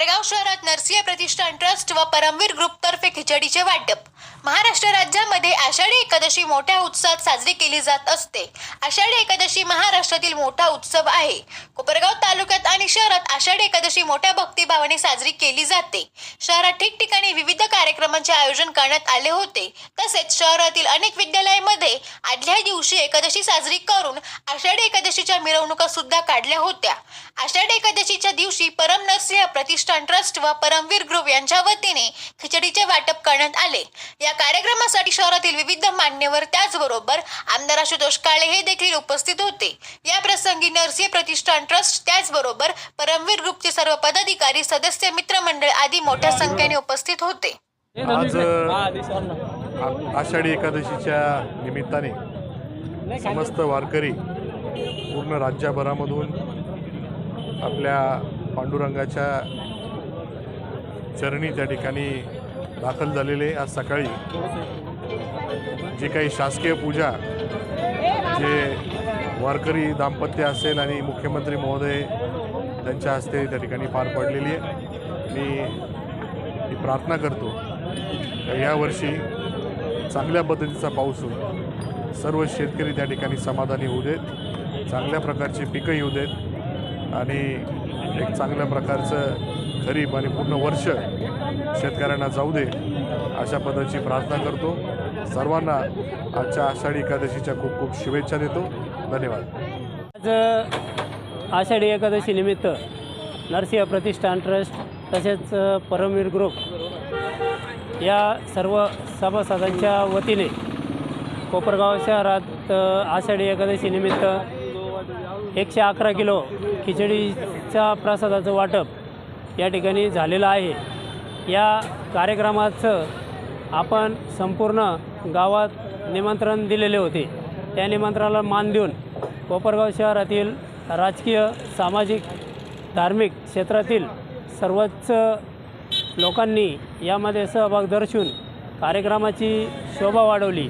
कोपरगाव शहरात नरसिंह प्रतिष्ठान ट्रस्ट व परमवीर ग्रुप तर्फे खिचडीचे वाटप। महाराष्ट्र राज्यामध्ये आषाढी एकादशी मोठ्या उत्साहात साजरी केली जात असते। आषाढी एकादशी महाराष्ट्रातील मोठा उत्सव आहे। कोपरगाव तालुक्यात आणि शहरात आषाढी एकादशी मोठ्या भक्तिभावाने साजरी केली जाते। शहरात ठिकठिकाणी विविध कार्यक्रमांचे आयोजन करण्यात आले होते। तसेच शहरातील अनेक विद्यालयांमध्ये आदल्या दिवशी एकादशी साजरी करून आषाढी एकादशीच्या मिरवणुका सुद्धा काढल्या होत्या। आषाढी एकादशीच्या दिवशी परम नरसिंह प्रतिष्ठान ट्रस्ट व परमवीर ग्रुप यांच्या वतीने खिचडीचे वाटप करण्यात आले। या कार्यक्रमासाठी शहरातील विविध मान्यवर त्याचबरोबर आमदार आशुतोष काळे हे देखील उपस्थित होते। या प्रसंगी नरसिंह प्रतिष्ठान ट्रस्ट त्याचबरोबर परमवीर ग्रुपचे सर्व पदाधिकारी, सदस्य, मित्रमंडळ आदी मोठ्या संख्येने उपस्थित होते। आज आषाढी एकादशीच्या निमित्ताने समस्त वारकरी पूर्ण राज्यभरामधून आपल्या पांडुरंगाच्या चरणी त्या ठिकाणी दाखल झालेले। आज सकाळी जे काही शासकीय पूजा जे वारकरी दाम्पत्य असेल आणि मुख्यमंत्री महोदय त्यांच्या हस्ते त्या ठिकाणी पार पडलेली आहे। मी प्रार्थना करतो यावर्षी चांगल्या पद्धतीचा पाऊस होईल, सर्व शेतकरी त्या ठिकाणी समाधानी होऊ देत, चांगल्या प्रकारची पिकं येऊ देत आणि एक चांगल्या प्रकारचं खरीप आणि पूर्ण वर्ष शेतकऱ्यांना जाऊ दे अशा पद्धतीची प्रार्थना करतो। सर्वांना आजच्या आषाढी एकादशीच्या खूप खूप शुभेच्छा देतो। धन्यवाद। आज आषाढी एकादशी निमित्त नरसिंह प्रतिष्ठान ट्रस्ट तसेच परमवीर ग्रुप या सर्व सभासदांच्या वतीने कोपरगाव शहरात आषाढी एकादशी निमित्त 111 किलो खिचडीच्या प्रसादाचं वाटप या ठिकाणी झालेलं आहे। या कार्यक्रमाचं आपण संपूर्ण गावात निमंत्रण दिलेले होते। त्या निमंत्रणाला मान देऊन कोपरगाव शहरातील राजकीय, सामाजिक, धार्मिक क्षेत्रातील सर्वच लोकांनी यामध्ये सहभाग दर्शवून कार्यक्रमाची शोभा वाढवली।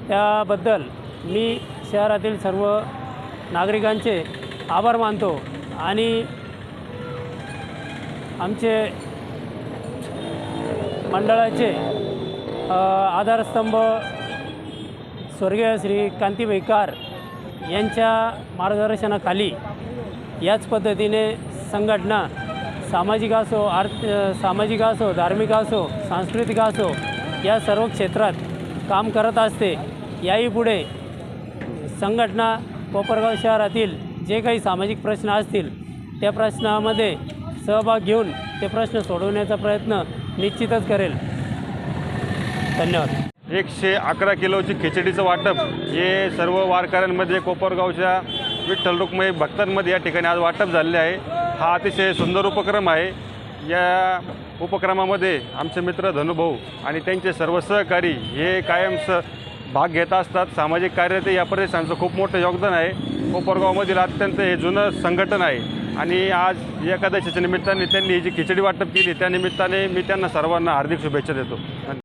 त्याबद्दल मी शहरातील सर्व नागरिकांचे आभार मानतो आणि आमचे मंडळाचे आधारस्तंभ स्वर्गीय श्री कांतीभाई कार यांच्या मार्गदर्शनाखाली याच पद्धतीने संघटना सामाजिक असो, धार्मिक असो, सांस्कृतिक असो या सर्व क्षेत्रात काम करत असते। याही पुढे संघटना कोपरगाव शहरातील जे काही सामाजिक प्रश्न असतील त्या प्रश्नामध्ये सहभाग घेऊन ते प्रश्न सोडवण्याचा प्रयत्न निश्चितच करेल। धन्यवाद। 111 किलोची खिचडीचं वाटप हे सर्व वारकऱ्यांमध्ये, कोपरगावच्या विठ्ठल रुक्मिणी भक्तांमध्ये या ठिकाणी आज वाटप झालेले आहे। हा अतिशय सुंदर उपक्रम आहे। या उपक्रमामध्ये आमचे मित्र धनुभाऊ आणि त्यांचे सर्व सहकारी हे कायम भाग घेत असतात। सामाजिक कार्यात या प्रदेशांचं खूप मोठं योगदान आहे। कोपरगावमधील अत्यंत हे जुनं संघटन आहे आणि आज एकादशीच्या निमित्ताने त्यांनी जी खिचडी वाटप केली त्या निमित्ताने मी त्यांना सर्वांना हार्दिक शुभेच्छा देतो।